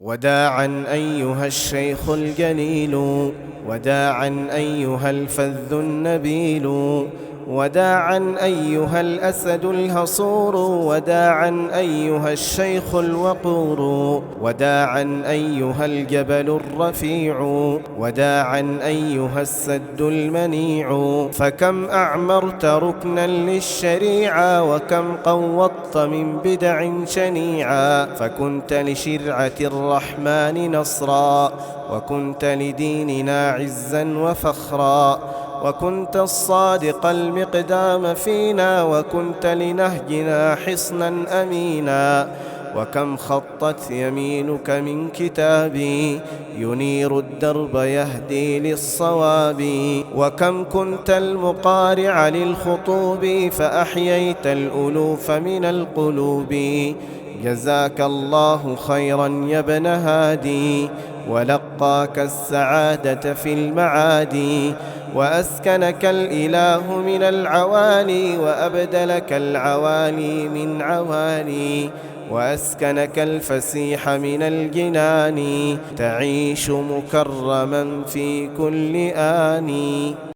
وداعا أيها الشيخ الجليل، وداعا أيها الفذ النبيل، وداعا أيها الأسد الهصور، وداعا أيها الشيخ الوقور، وداعا أيها الجبل الرفيع، وداعا أيها السد المنيع. فكم أعمرت ركنا للشريعة، وكم قوضت من بدع شنيعا، فكنت لشرعة الرحمن نصرا، وكنت لديننا عزا وفخرا، وكنت الصادق المقدام فينا، وكنت لنهجنا حصنا أمينا. وكم خطت يمينك من كتابي، ينير الدرب يهدي للصواب، وكم كنت المقارع للخطوب، فأحييت الألوف من القلوب. جزاك الله خيرا يا ابن هادي، ولقاك السعادة في المعادي، وأسكنك الإله من العوالي، وأبدلك العوالي من عوالي، وأسكنك الفسيح من الجنان، تعيش مكرما في كل آن.